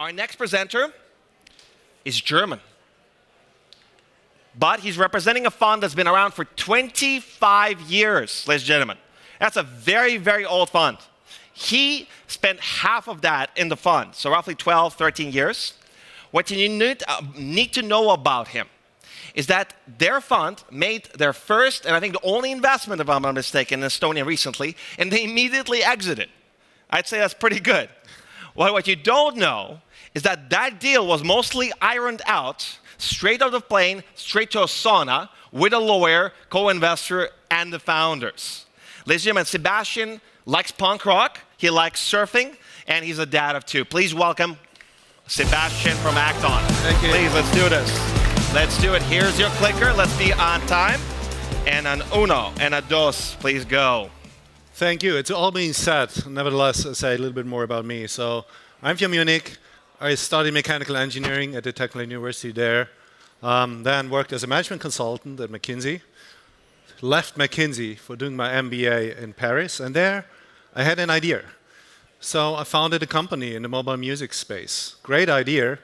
Our next presenter is German. But he's representing a fund that's been around for 25 years, ladies and gentlemen. That's a very, very old fund. He spent half of that in the fund, so roughly 12, 13 years. What you need to know about him is that their fund made their first, and I think the only investment, if I'm not mistaken, in Estonia recently, and they immediately exited. I'd say that's pretty good. Well, what you don't know is that that deal was mostly ironed out straight out of the plane, straight to a sauna, with a lawyer, co-investor, and the founders. Ladies and gentlemen, Sebastian likes punk rock, he likes surfing, and he's a dad of two. Please welcome Sebastian from Acton. Thank you. Please, let's do this. Let's do it. Here's your clicker. Let's be on time. And an uno and a dos, please go. Thank you. It's all being said. Nevertheless, I'll say a little bit more about me. So I'm from Munich. I studied mechanical engineering at the Technical University there. Then worked as a management consultant at McKinsey. Left McKinsey for doing my MBA in Paris. And there I had an idea. So I founded a company in the mobile music space. Great idea,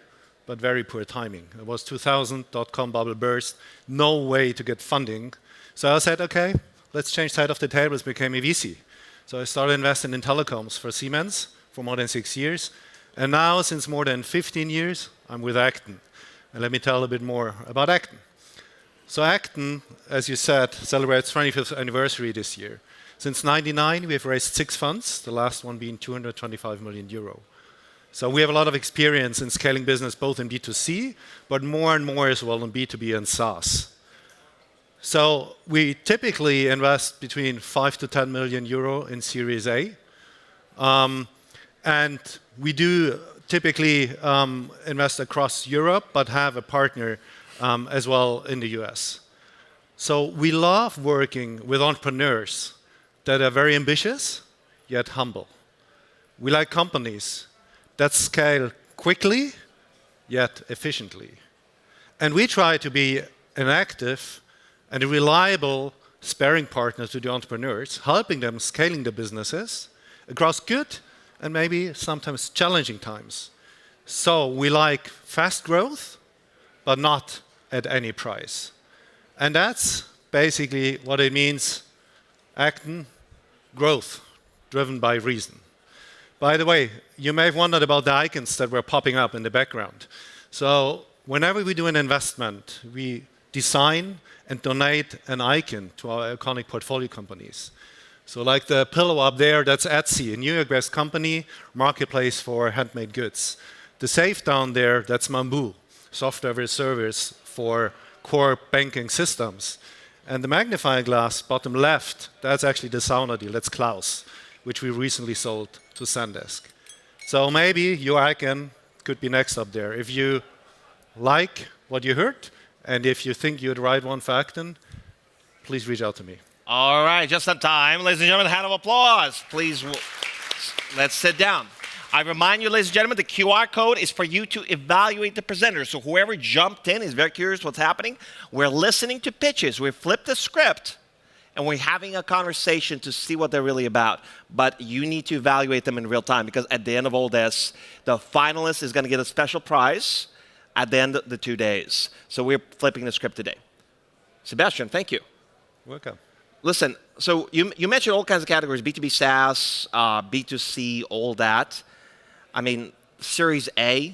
but very poor timing. It was 2000, .com bubble burst, no way to get funding. So I said, okay, let's change side of the tables, became a VC. So I started investing in telecoms for Siemens for more than 6 years. And now, since more than 15 years, I'm with Acton. And let me tell a bit more about Acton. So Acton, as you said, celebrates 25th anniversary this year. Since '99, we have raised 6 funds, the last one being 225 million euro. So we have a lot of experience in scaling business, both in B2C, but more and more as well in B2B and SaaS. So we typically invest between 5 to 10 million euro in Series A. And we do typically invest across Europe, but have a partner as well in the US. So we love working with entrepreneurs that are very ambitious, yet humble. We like companies that scale quickly, yet efficiently. And we try to be an active and a reliable sparring partner to the entrepreneurs, helping them scaling the businesses across good and maybe sometimes challenging times. So we like fast growth, but not at any price. And that's basically what it means, Acton, growth driven by reason. By the way, you may have wondered about the icons that were popping up in the background. So whenever we do an investment, we design and donate an icon to our iconic portfolio companies. So like the pillow up there, that's Etsy, a New York-based company, marketplace for handmade goods. The safe down there, that's Mambu, software as a service for core banking systems. And the magnifying glass, bottom left, that's actually the sauna deal, that's Klaus, which we recently sold to Sandisk. So maybe your icon could be next up there. If you like what you heard, and if you think you're the right one for Acton, please reach out to me. All right, just on time. Ladies and gentlemen, a hand of applause. Please, let's sit down. I remind you, ladies and gentlemen, the QR code is for you to evaluate the presenter. So whoever jumped in is very curious what's happening. We're listening to pitches. We've flipped the script, and we're having a conversation to see what they're really about. But you need to evaluate them in real time, because at the end of all this, the finalist is going to get a special prize at the end of the 2 days. So we're flipping the script today. Sebastian, thank you. Welcome. Listen, so you mentioned all kinds of categories, B2B SaaS, B2C, all that. I mean, Series A.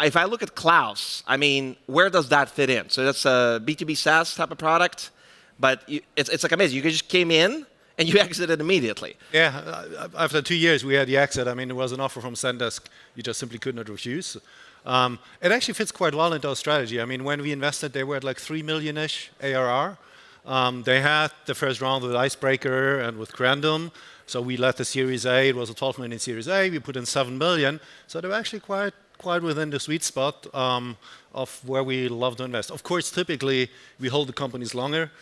If I look at Klaus, I mean, where does that fit in? So that's a B2B SaaS type of product, but it's like amazing. You just came in and you exited immediately. Yeah, after 2 years, we had the exit. I mean, it was an offer from Sandisk you just simply could not refuse. It actually fits quite well into our strategy. I mean, when we invested, they were at like 3 million-ish ARR. They had the first round with Icebreaker and with Crandom. So we led the Series A. It was a 12 million Series A. We put in 7 million. So they were actually quite within the sweet spot of where we love to invest. Of course, typically, we hold the companies longer.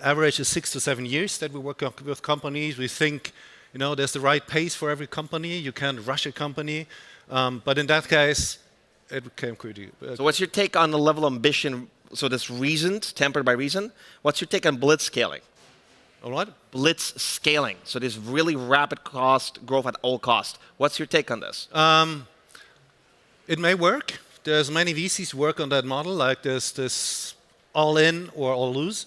Average is 6 to 7 years that we work with companies. We think, there's the right pace for every company. You can't rush a company. But in that case, it became pretty. So what's your take on the level of ambition? So this reasoned, tempered by reason. What's your take on blitz scaling? All right. Blitz scaling. So this really rapid cost growth at all cost. What's your take on this? It may work. There's many VCs work on that model, like this all in or all lose.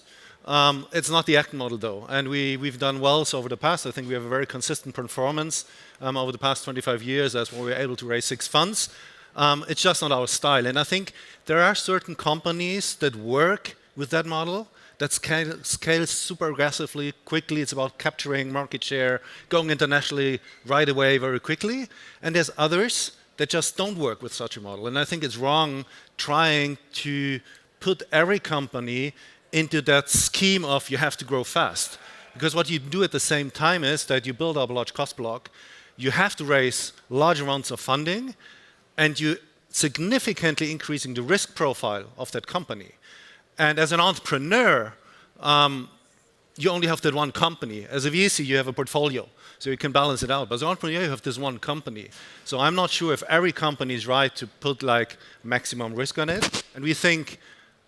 It's not the ACT model though, and we've done well so over the past. I think we have a very consistent performance over the past 25 years. That's why we're able to raise 6 funds. It's just not our style, and I think there are certain companies that work with that model that scales super aggressively, quickly. It's about capturing market share, going internationally right away very quickly, and there's others that just don't work with such a model. And I think it's wrong trying to put every company into that scheme of you have to grow fast. Because what you do at the same time is that you build up a large cost block, you have to raise large amounts of funding, and you significantly increasing the risk profile of that company. And as an entrepreneur, you only have that one company. As a VC, you have a portfolio, so you can balance it out. But as an entrepreneur, you have this one company. So I'm not sure if every company is right to put like maximum risk on it. And we think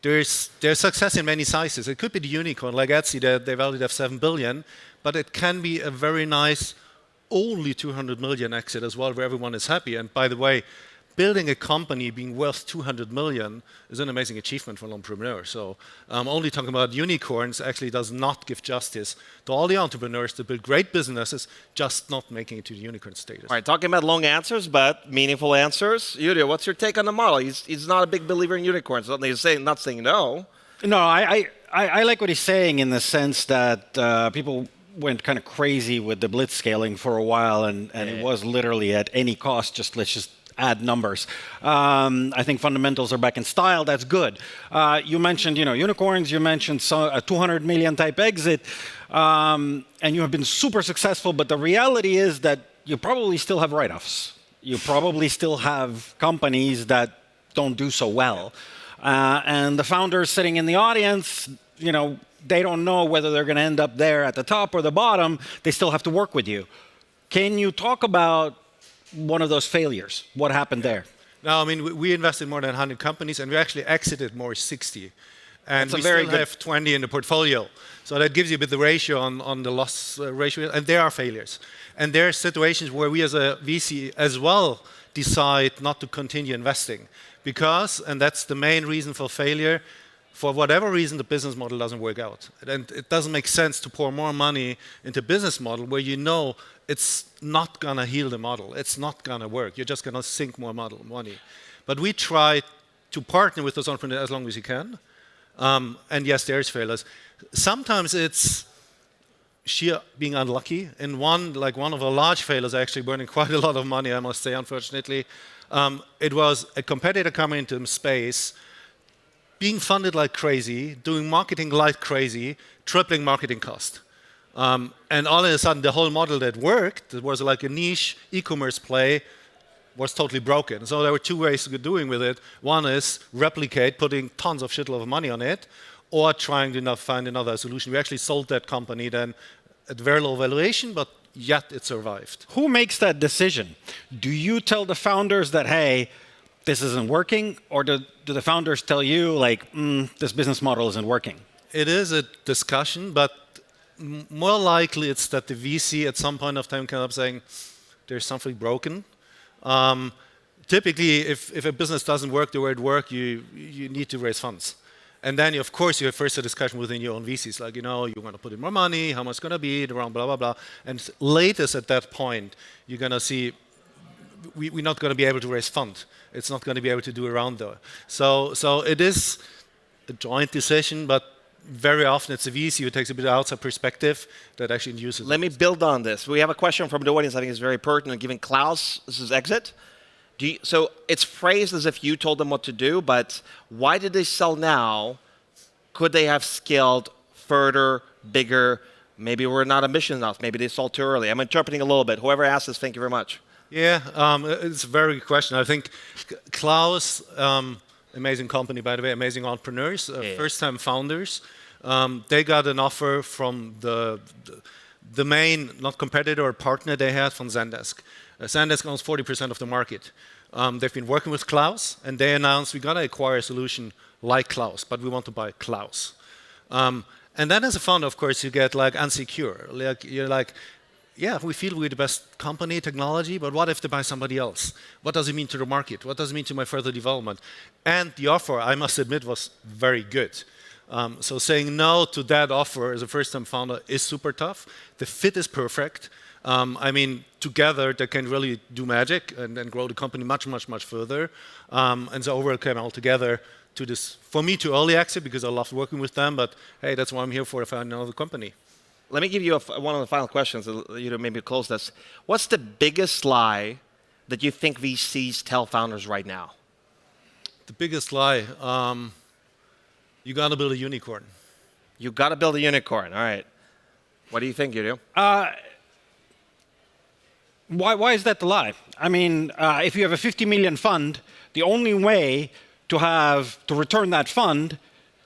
there's success in many sizes. It could be the unicorn, like Etsy, that they valued at 7 billion, but it can be a very nice, only 200 million exit as well, where everyone is happy. And by the way, building a company being worth 200 million is an amazing achievement for an entrepreneur. So only talking about unicorns actually does not give justice to all the entrepreneurs that build great businesses, just not making it to the unicorn status. All right, talking about long answers, but meaningful answers. Yulia, what's your take on the model? He's not a big believer in unicorns. He's not saying no. No, I like what he's saying in the sense that people went kind of crazy with the blitz scaling for a while, and it was literally at any cost, let's just add numbers. I think fundamentals are back in style. That's good. You mentioned, unicorns. You mentioned a 200 million type exit, and you have been super successful. But the reality is that you probably still have write-offs. You probably still have companies that don't do so well, and the founders sitting in the audience, they don't know whether they're going to end up there at the top or the bottom. They still have to work with you. Can you talk about one of those failures? What happened there? No, I mean, we invested more than 100 companies, and we actually exited more 60. And That's we still have 20 in the portfolio. So that gives you a bit the ratio on the loss ratio, and there are failures. And there are situations where we as a VC as well decide not to continue investing. Because, and that's the main reason for failure, for whatever reason the business model doesn't work out. And it doesn't make sense to pour more money into a business model where you know it's not going to heal the model. It's not going to work. You're just going to sink more money. But we try to partner with those entrepreneurs as long as you can. And yes, there's failures. Sometimes it's sheer being unlucky. In one of the large failures, actually burning quite a lot of money, I must say, unfortunately. It was a competitor coming into the space, being funded like crazy, doing marketing like crazy, tripling marketing cost. And all of a sudden, the whole model that worked, that was like a niche e-commerce play, was totally broken. So there were 2 ways of doing with it. One is replicate, putting tons of shitload of money on it, or trying to find another solution. We actually sold that company then at very low valuation, but yet it survived. Who makes that decision? Do you tell the founders that, hey, this isn't working, or do the founders tell you, like, this business model isn't working? It is a discussion, but more likely it's that the VC at some point of time comes up saying, there's something broken. Typically, if a business doesn't work the way it works, you need to raise funds. And then, of course, you have first a discussion within your own VCs, like, you want to put in more money, how much it's going to be, around blah, blah, blah. And latest at that point, you're going to see we're not going to be able to raise funds. It's not going to be able to do around there. So it is a joint decision, but very often it's a VC who takes a bit outside perspective that actually induces. Let me build on this. We have a question from the audience I think is very pertinent, given Klaus, this is exit. So it's phrased as if you told them what to do, but why did they sell now? Could they have scaled further, bigger? Maybe we're not ambitious enough. Maybe they sold too early. I'm interpreting a little bit. Whoever asked this, thank you very much. Yeah, it's a very good question. I think Klaus, amazing company, by the way, amazing entrepreneurs, first-time founders. They got an offer from the main, not competitor or partner they had from Zendesk. Zendesk owns 40% of the market. They've been working with Klaus, and they announced, we got to acquire a solution like Klaus, but we want to buy Klaus. And then as a founder, of course, you get like unsecure. You're like, yeah, we feel we're the best company, technology, but what if they buy somebody else? What does it mean to the market? What does it mean to my further development? And the offer, I must admit, was very good. So saying no to that offer as a first-time founder is super tough. The fit is perfect. I mean, together they can really do magic and grow the company much, much, much further. And so overall came all together to this, for me, to early exit because I loved working with them. But hey, that's what I'm here for if I know the company. Let me give you one of the final questions, maybe close this. What's the biggest lie that you think VCs tell founders right now? The biggest lie, you got to build a unicorn. You got to build a unicorn. All right. What do you think you do? Why is that the lie? I mean, if you have a 50 million fund, the only way to return that fund,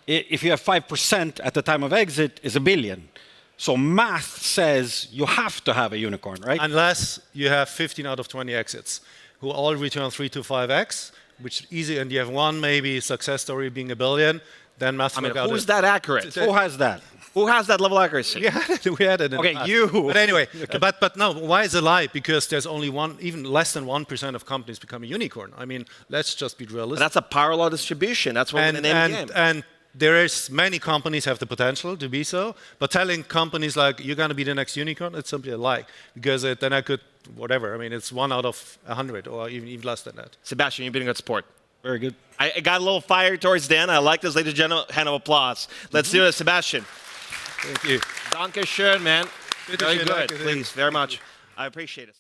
if you have 5% at the time of exit, is $1 billion. So math says you have to have a unicorn, right? Unless you have 15 out of 20 exits who all return 3 to 5x, which is easy, and you have one maybe success story being $1 billion, then math. I mean, who's that accurate? Who has that? Who has that level of accuracy? We had it. Okay, you. But anyway, but no. Why is it a lie? Because there's only even less than 1% of companies become a unicorn. I mean, let's just be realistic. But that's a parallel distribution. That's what we're in the game. And there is many companies have the potential to be so, but telling companies like you're going to be the next unicorn, it's simply a lie. Because then I could whatever. I mean, it's 1 out of 100 or even less than that. Sebastian, you've been a good sport. Very good. I got a little fire towards the end. I like this, ladies and gentlemen. Hand of applause. Let's do it, Sebastian. Thank you. Danke schön, man. Very good. Danke. Please, very much. I appreciate it.